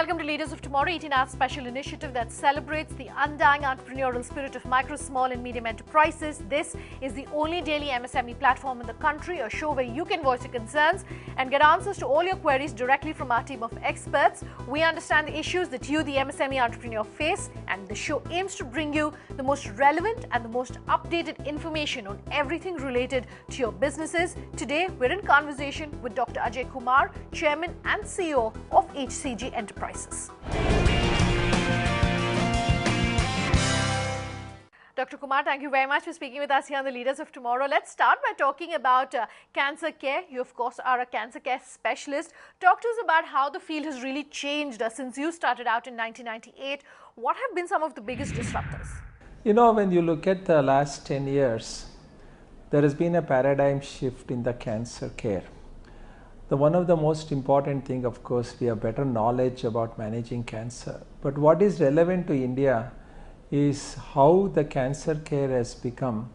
welcome to Leaders of Tomorrow, 18 Hours special initiative that celebrates the undying entrepreneurial spirit of micro, small and medium enterprises. This is the only daily MSME platform in the country, a show where you can voice your concerns and get answers to all your queries directly from our team of experts. We understand the issues that you, the MSME entrepreneur, face, and the show aims to bring you the most relevant and the most updated information on everything related to your businesses. Today, we're in conversation with Dr. Ajay Kumar, Chairman and CEO of HCG Enterprises. Dr. Kumar, thank you very much for speaking with us here on the Leaders of Tomorrow. Let's start by talking about cancer care. You, of course, are a cancer care specialist. Talk to us about how the field has really changed since you started out in 1998. What have been some of the biggest disruptors? You know, when you look at the last 10 years, there has been a paradigm shift in the cancer care. One of the most important thing, of course, we have better knowledge about managing cancer. But what is relevant to India is how the cancer care has become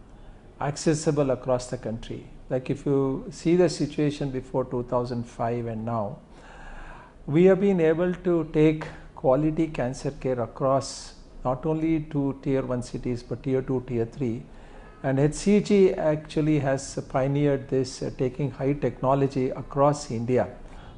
accessible across the country. Like if you see the situation before 2005 and now, we have been able to take quality cancer care across not only to tier 1 cities but tier 2, tier 3. And HCG actually has pioneered this, taking high technology across India.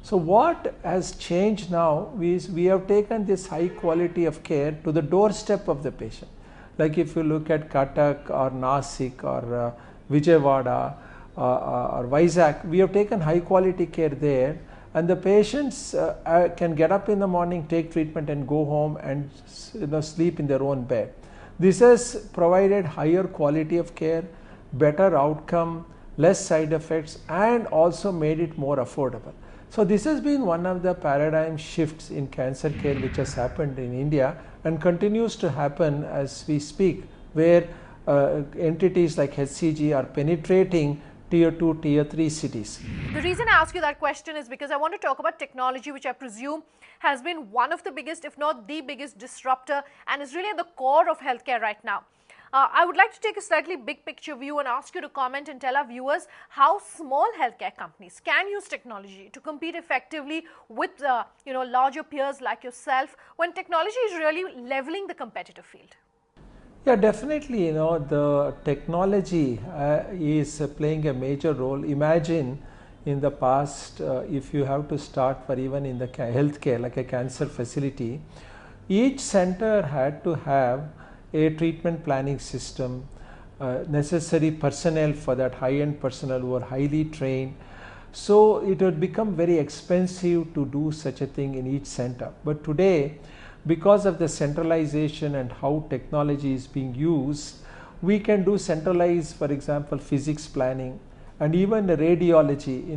So what has changed now is we have taken this high quality of care to the doorstep of the patient. Like if you look at Cuttack or Nasik or Vijayawada or Vizag, we have taken high quality care there, and the patients can get up in the morning, take treatment and go home and sleep in their own bed. This has provided higher quality of care, better outcome, less side effects, and also made it more affordable. So this has been one of the paradigm shifts in cancer care which has happened in India and continues to happen as we speak, where entities like HCG are penetrating tier 2, tier 3 cities. The reason I ask you that question is because I want to talk about technology, which I presume has been one of the biggest, if not the biggest disruptor, and is really at the core of healthcare right now. I would like to take a slightly big picture view and ask you to comment and tell our viewers how small healthcare companies can use technology to compete effectively with larger peers like yourself when technology is really leveling the competitive field. Yeah, definitely, the technology is playing a major role. Imagine in the past, if you have to start for even in the healthcare, like a cancer facility, each center had to have a treatment planning system, necessary personnel for that, high-end personnel who are highly trained. So it would become very expensive to do such a thing in each center. But today, because of the centralization and how technology is being used, we can do centralized, for example, physics planning and even the radiology.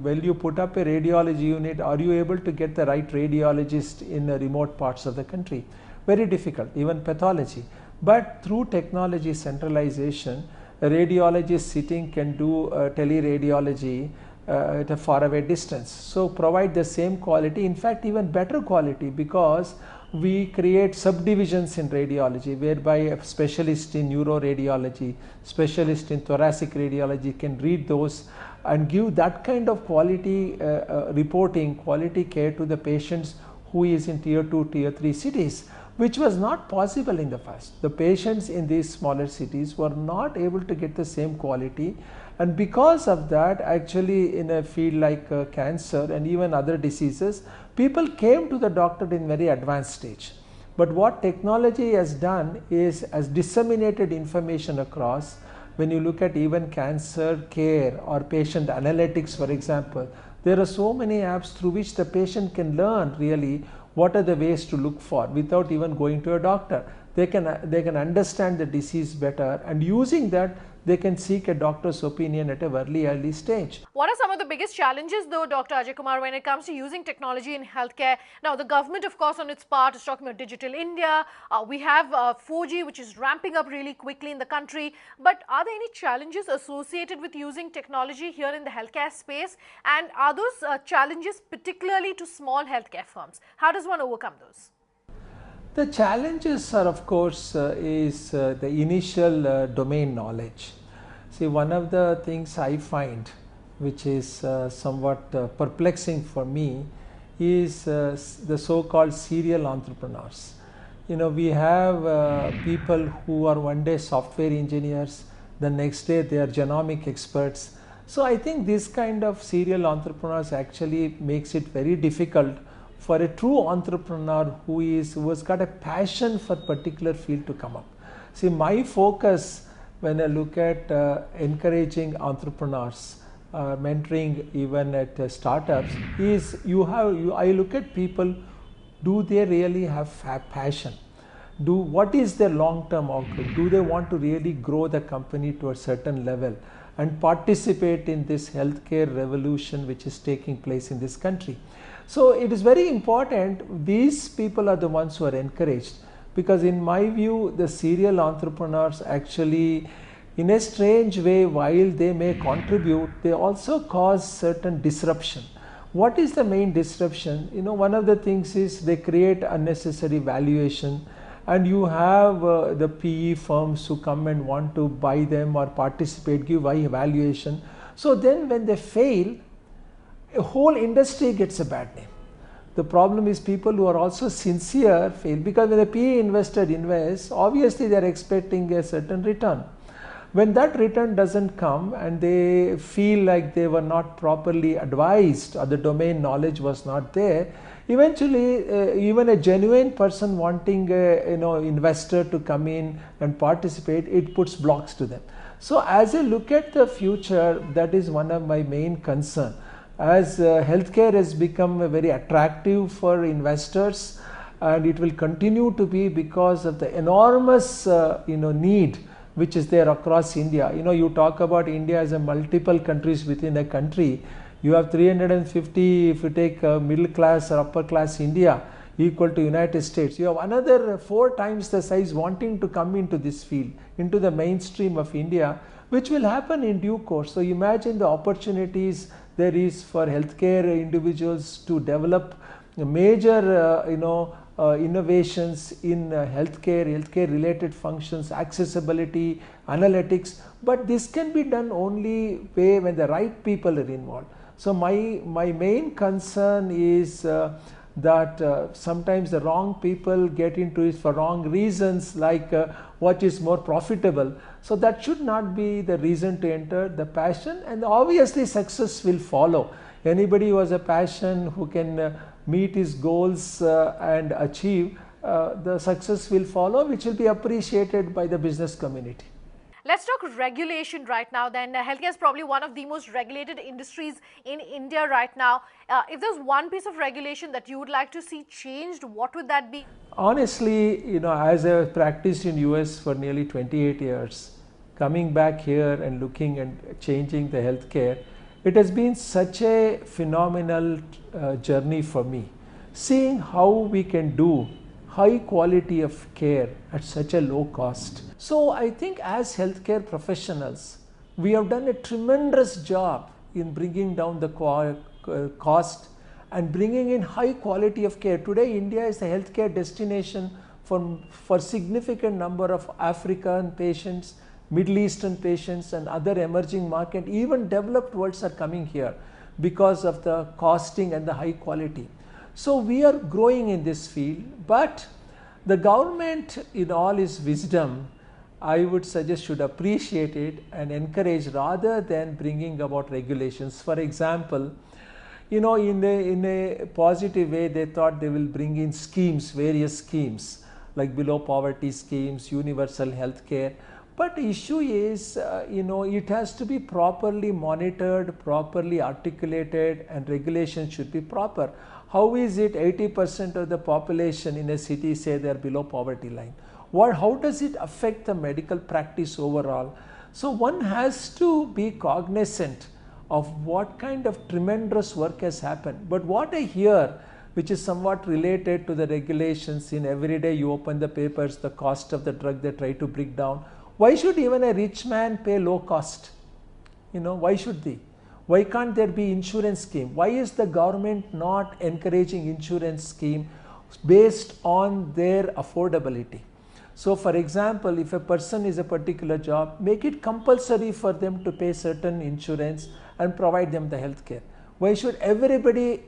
When you put up a radiology unit, are you able to get the right radiologist in the remote parts of the country? Very difficult, even pathology. But through technology centralization, a radiologist sitting can do teleradiology at a faraway distance. So provide the same quality, in fact even better quality, because we create subdivisions in radiology whereby a specialist in neuroradiology, specialist in thoracic radiology can read those and give that kind of quality reporting, quality care to the patients who is in tier 2, tier 3 cities, which was not possible in the past. The patients in these smaller cities were not able to get the same quality, and because of that, actually in a field like cancer and even other diseases, people came to the doctor in very advanced stage. But what technology has done is has disseminated information across. When you look at even cancer care or patient analytics, for example, there are so many apps through which the patient can learn really what are the ways to look for without even going to a doctor. They can understand the disease better, and using that they can seek a doctor's opinion at a very early stage. What are some of the biggest challenges though, Dr. Ajay Kumar, when it comes to using technology in healthcare? Now the government, of course, on its part is talking about Digital India. We have 4G, which is ramping up really quickly in the country. But are there any challenges associated with using technology here in the healthcare space? And are those challenges particularly to small healthcare firms? How does one overcome those? The challenges are, of course, the initial domain knowledge. See, one of the things I find which is somewhat perplexing for me is the so-called serial entrepreneurs. We have people who are one day software engineers, the next day they are genomic experts. So I think this kind of serial entrepreneurs actually makes it very difficult for a true entrepreneur who has got a passion for particular field to come up. See, my focus when I look at encouraging entrepreneurs, mentoring even at startups, is I look at people, do they really have passion? What is their long-term outlook? Do they want to really grow the company to a certain level and participate in this healthcare revolution which is taking place in this country? So it is very important. These people are the ones who are encouraged, because in my view the serial entrepreneurs actually, in a strange way, while they may contribute, they also cause certain disruption. What is the main disruption? One of the things is they create unnecessary valuation, and you have the PE firms who come and want to buy them or participate, give high valuation. So then when they fail, a whole industry gets a bad name. The problem is people who are also sincere fail, because when the PE investor invests, obviously they are expecting a certain return. When that return doesn't come and they feel like they were not properly advised or the domain knowledge was not there, eventually even a genuine person wanting investor to come in and participate, it puts blocks to them. So as I look at the future, that is one of my main concern. As healthcare has become very attractive for investors, and it will continue to be because of the enormous need which is there across India. You talk about India as a multiple countries within a country. You have 350, if you take middle class or upper class India, equal to United States. You have another 4 times the size wanting to come into this field, into the mainstream of India, which will happen in due course. So imagine the opportunities there is for healthcare individuals to develop major innovations in healthcare related functions, accessibility, analytics, but this can be done only when the right people are involved. So my main concern is that sometimes the wrong people get into it for wrong reasons, like what is more profitable. So that should not be the reason to enter. The passion, and obviously success will follow. Anybody who has a passion, who can meet his goals and achieve, the success will follow, which will be appreciated by the business community. Let's talk regulation right now then. Healthcare is probably one of the most regulated industries in India right now. If there's one piece of regulation that you would like to see changed, what would that be? Honestly, as I've practiced in US for nearly 28 years, coming back here and looking and changing the healthcare, it has been such a phenomenal journey for me. Seeing how we can do high quality of care at such a low cost. So I think as healthcare professionals, we have done a tremendous job in bringing down the cost and bringing in high quality of care. Today, India is a healthcare destination for significant number of African patients, Middle Eastern patients, and other emerging market. Even developed worlds are coming here because of the costing and the high quality. So we are growing in this field, but the government, in all its wisdom, I would suggest should appreciate it and encourage rather than bringing about regulations. For example, in a positive way, they thought they will bring in schemes, various schemes like below poverty schemes, universal health care. But the issue is, it has to be properly monitored, properly articulated, and regulations should be proper. How is it 80% of the population in a city say they are below poverty line? How does it affect the medical practice overall? So one has to be cognizant of what kind of tremendous work has happened. But what I hear, which is somewhat related to the regulations, in every day you open the papers, the cost of the drug they try to bring down. Why should even a rich man pay low cost? Why should they? Why can't there be insurance scheme? Why is the government not encouraging insurance scheme based on their affordability? So for example, if a person is a particular job, make it compulsory for them to pay certain insurance and provide them the health care. Why should everybody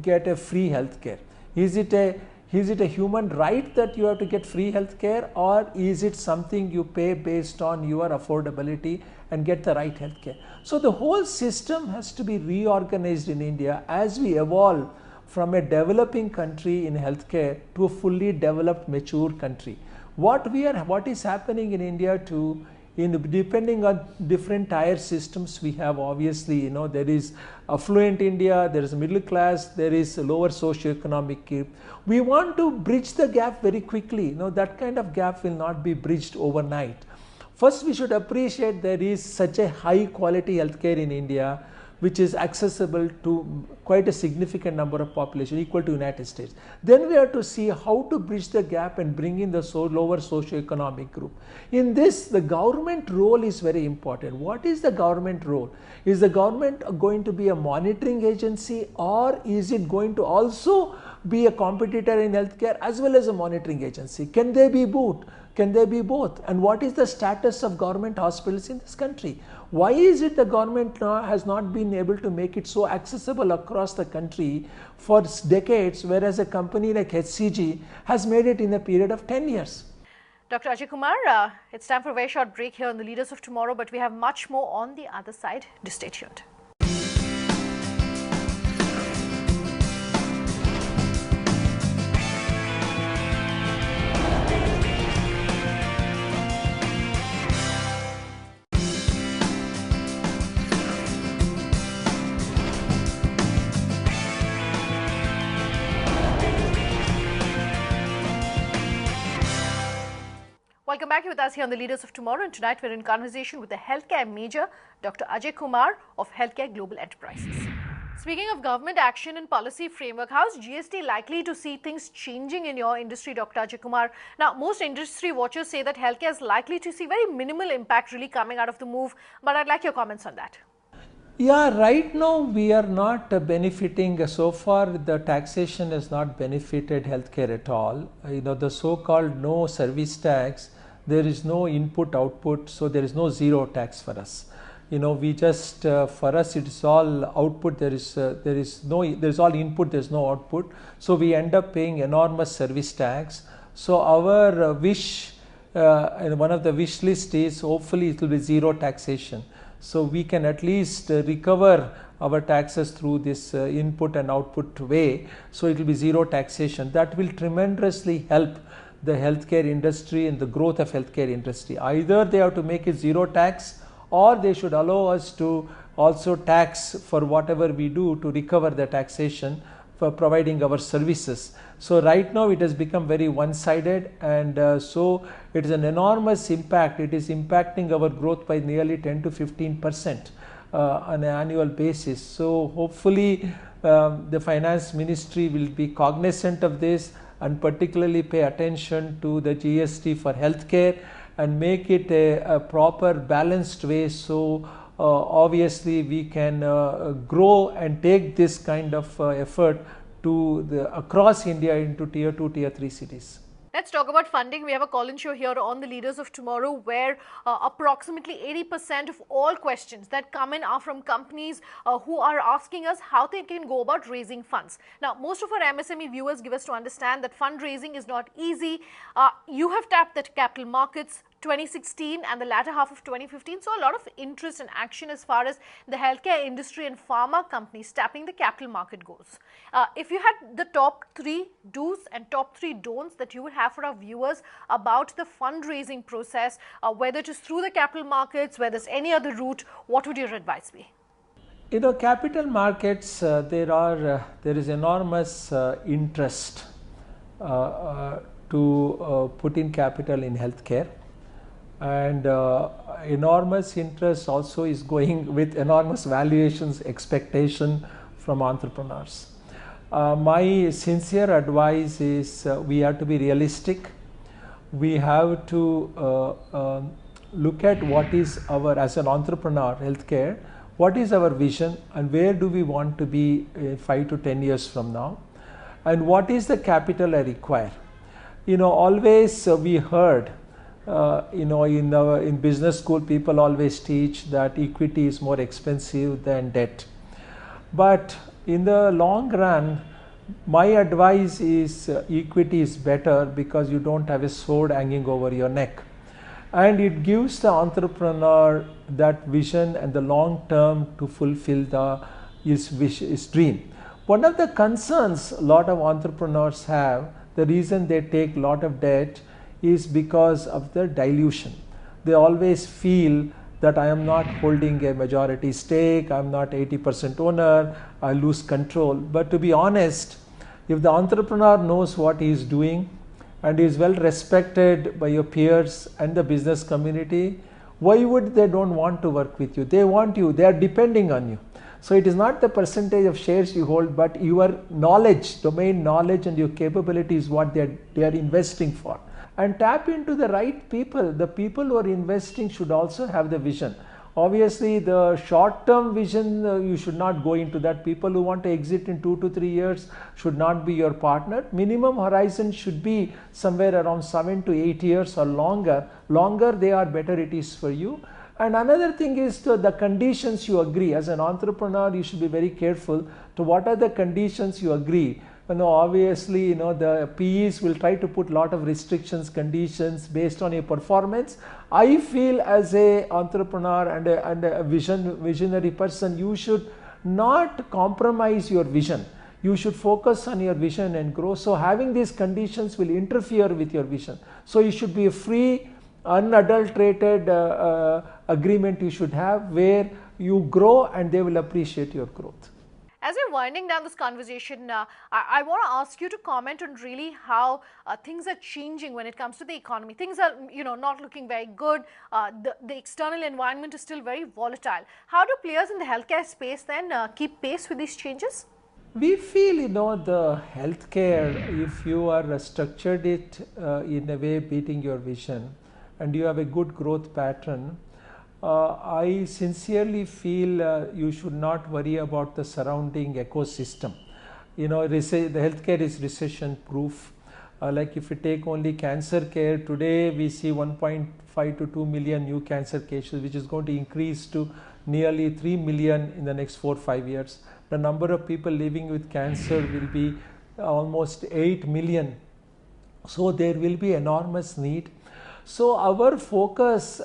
get a free health care? Is it a human right that you have to get free health care, or is it something you pay based on your affordability and get the right health care? So the whole system has to be reorganized in India as we evolve from a developing country in healthcare to a fully developed, mature country. What is happening in India too, depending on different tier systems we have, obviously, there is affluent India, there is middle class, there is lower socioeconomic gap. We want to bridge the gap very quickly. That kind of gap will not be bridged overnight. First, we should appreciate there is such a high quality healthcare in India, which is accessible to quite a significant number of population, equal to United States. Then we have to see how to bridge the gap and bring in the lower socioeconomic group. In this, the government role is very important. What is the government role? Is the government going to be a monitoring agency, or is it going to also be a competitor in healthcare as well as a monitoring agency? Can they be both? Can they be both? And what is the status of government hospitals in this country? Why is it the government has not been able to make it so accessible across the country for decades, whereas a company like HCG has made it in a period of 10 years? Dr. Ajay Kumar, it's time for a very short break here on the Leaders of Tomorrow, but we have much more on the other side. Do stay tuned. Welcome back with us here on the Leaders of Tomorrow, and tonight we're in conversation with the healthcare major, Dr. Ajay Kumar of Healthcare Global Enterprises. Speaking of government action and policy framework, how is GST likely to see things changing in your industry, Dr. Ajay Kumar? Now, most industry watchers say that healthcare is likely to see very minimal impact really coming out of the move, but I'd like your comments on that. Yeah, right now we are not benefiting. So far, the taxation has not benefited healthcare at all. The so-called no service tax, there is no input output, so there is no zero tax for us. We just for us it is all output. There is all input. There is no output. So we end up paying enormous service tax. So our wish, one of the wish list is hopefully it will be zero taxation. So we can at least recover our taxes through this input and output way. So it will be zero taxation. That will tremendously help the healthcare industry and the growth of healthcare industry. Either they have to make it zero tax, or they should allow us to also tax for whatever we do to recover the taxation for providing our services. So right now it has become very one-sided, and so it is an enormous impact. It is impacting our growth by nearly 10 to 15% on an annual basis. So hopefully the finance ministry will be cognizant of this and particularly pay attention to the GST for healthcare and make it a proper balanced way. So obviously we can grow and take this kind of effort to across India into tier 2, tier 3 cities. Let's talk about funding. We have a call-in show here on the Leaders of Tomorrow where approximately 80% of all questions that come in are from companies who are asking us how they can go about raising funds. Now, most of our MSME viewers give us to understand that fundraising is not easy. You have tapped the capital markets 2016 and the latter half of 2015, so a lot of interest and action as far as the healthcare industry and pharma companies tapping the capital market goes. If you had the top 3 do's and top 3 don'ts that you would have for our viewers about the fundraising process, whether it is through the capital markets, whether there's any other route, what would your advice be? Capital markets, there is enormous interest to put in capital in healthcare. And enormous interest also is going with enormous valuations, expectation from entrepreneurs. My sincere advice is we have to be realistic. We have to look at what is our, as an entrepreneur, healthcare, what is our vision and where do we want to be 5 to 10 years from now, and what is the capital I require. Always we heard in business school, people always teach that equity is more expensive than debt. But in the long run, my advice is equity is better because you don't have a sword hanging over your neck, and it gives the entrepreneur that vision and the long term to fulfill his dream. One of the concerns a lot of entrepreneurs have, the reason they take a lot of debt is because of the dilution. They always feel that I am not holding a majority stake, I am not 80% owner, I lose control. But to be honest, if the entrepreneur knows what he is doing and is well respected by your peers and the business community, why would they don't want to work with you? They want you, they are depending on you. So it is not the percentage of shares you hold, but your knowledge, domain knowledge and your capability is what they are investing for. And tap into the right people. The people who are investing should also have the vision. Obviously, the short-term vision, you should not go into that. People who want to exit in 2 to 3 years should not be your partner. Minimum horizon should be somewhere around 7 to 8 years or longer. Longer they are, better it is for you. And another thing is the conditions you agree. As an entrepreneur, you should be very careful to what are the conditions you agree. Obviously, the PEs will try to put a lot of restrictions, conditions based on your performance. I feel as a entrepreneur and a visionary person, you should not compromise your vision. You should focus on your vision and grow. So having these conditions will interfere with your vision. So you should be a free, unadulterated agreement you should have, where you grow and they will appreciate your growth. As we're winding down this conversation, I want to ask you to comment on really how things are changing when it comes to the economy. Things are, not looking very good. The external environment is still very volatile. How do players in the healthcare space then keep pace with these changes? We feel, the healthcare, if you are structured it in a way beating your vision and you have a good growth pattern, I sincerely feel you should not worry about the surrounding ecosystem. The healthcare is recession proof. Like if you take only cancer care, today we see 1.5 to 2 million new cancer cases, which is going to increase to nearly 3 million in the next 4 or 5 years. The number of people living with cancer will be almost 8 million. So there will be enormous need. So our focus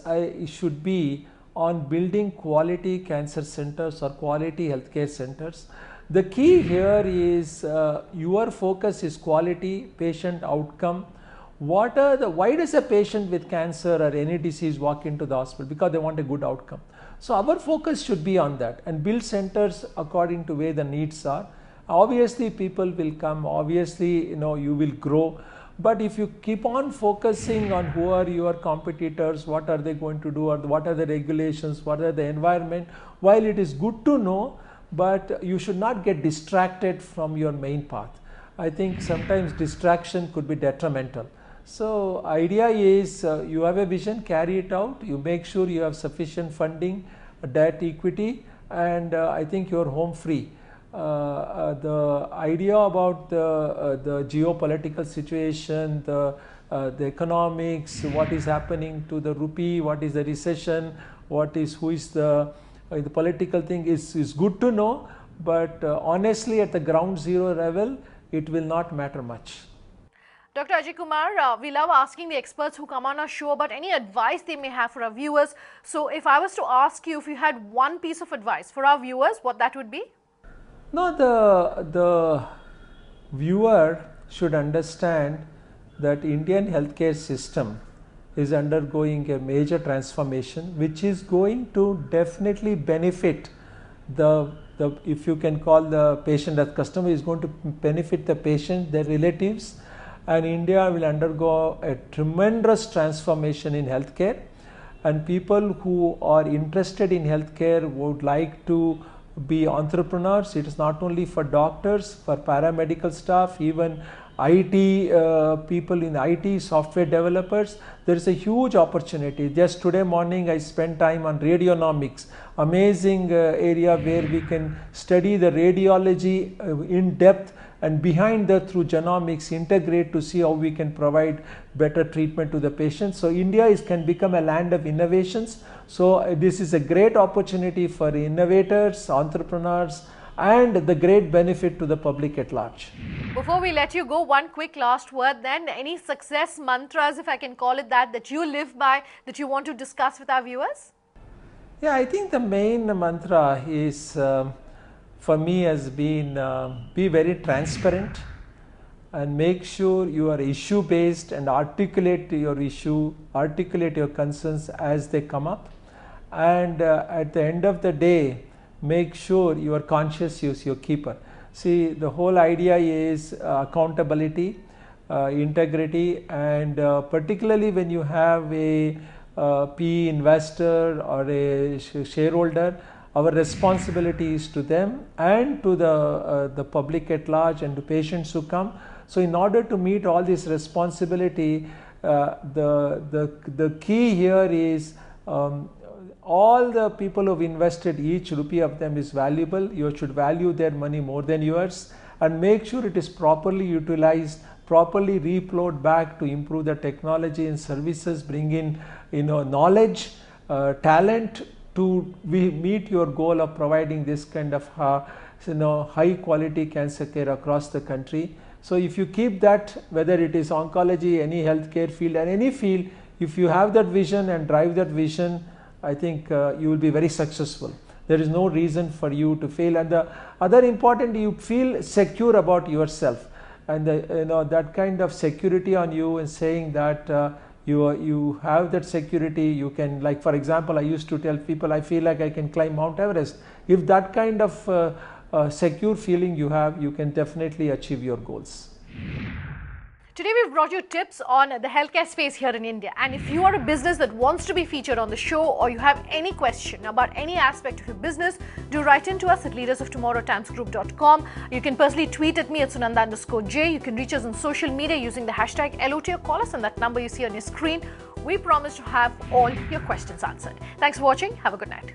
should be on building quality cancer centers or quality healthcare centers. The key here is your focus is quality, patient outcome. Why does a patient with cancer or any disease walk into the hospital? Because they want a good outcome. So our focus should be on that and build centers according to where the needs are. Obviously people will come, obviously you will grow. But if you keep on focusing on who are your competitors, what are they going to do, or what are the regulations, what are the environment, while it is good to know, but you should not get distracted from your main path. I think sometimes distraction could be detrimental. So idea is you have a vision, carry it out, you make sure you have sufficient funding, debt equity, and I think you're home free. The idea about the geopolitical situation, the economics, what is happening to the rupee, what is the recession, who is the political thing is good to know, but honestly at the ground zero level, it will not matter much. Dr. Ajay Kumar, we love asking the experts who come on our show about any advice they may have for our viewers. So if I was to ask you if you had one piece of advice for our viewers, what that would be? No, the viewer should understand that Indian healthcare system is undergoing a major transformation, which is going to definitely benefit if you can call the patient as customer, is going to benefit the patient, their relatives, and India will undergo a tremendous transformation in healthcare, and people who are interested in healthcare would like to be entrepreneurs. It is not only for doctors, for paramedical staff, even IT people in IT, software developers. There is a huge opportunity. Just today morning I spent time on radionomics, amazing area where we can study the radiology in depth, and behind that through genomics integrate to see how we can provide better treatment to the patient. So India can become a land of innovations. So this is a great opportunity for innovators, entrepreneurs, and the great benefit to the public at large. Before we let you go, one quick last word then. Any success mantras, if I can call it that, that you live by, that you want to discuss with our viewers? Yeah, I think the main mantra is for me has been be very transparent and make sure you are issue based and articulate your issue, articulate your concerns as they come up, and at the end of the day make sure you are conscious use your keeper. See, the whole idea is accountability, integrity, and particularly when you have a PE investor or a shareholder, our responsibility is to them and to the public at large and to patients who come. So in order to meet all this responsibility, the key here is all the people who have invested, each rupee of them is valuable. You should value their money more than yours and make sure it is properly utilized, properly reflowed back to improve the technology and services, bring in knowledge, talent to meet your goal of providing this kind of high quality cancer care across the country. So if you keep that, whether it is oncology, any healthcare field and any field, if you have that vision and drive that vision, I think you will be very successful. There is no reason for you to fail. And the other important, you feel secure about yourself, and that kind of security on you, and saying that you have that security. You can, like for example, I used to tell people I feel like I can climb Mount Everest. If that kind of secure feeling you have, you can definitely achieve your goals. Today we've brought you tips on the healthcare space here in India, and if you are a business that wants to be featured on the show, or you have any question about any aspect of your business, do write in to us at leadersoftomorrowtimesgroup.com. You can personally tweet at me at Sunanda_J. You can reach us on social media using the hashtag LOT, or call us on that number you see on your screen. We promise to have all your questions answered. Thanks for watching. Have a good night.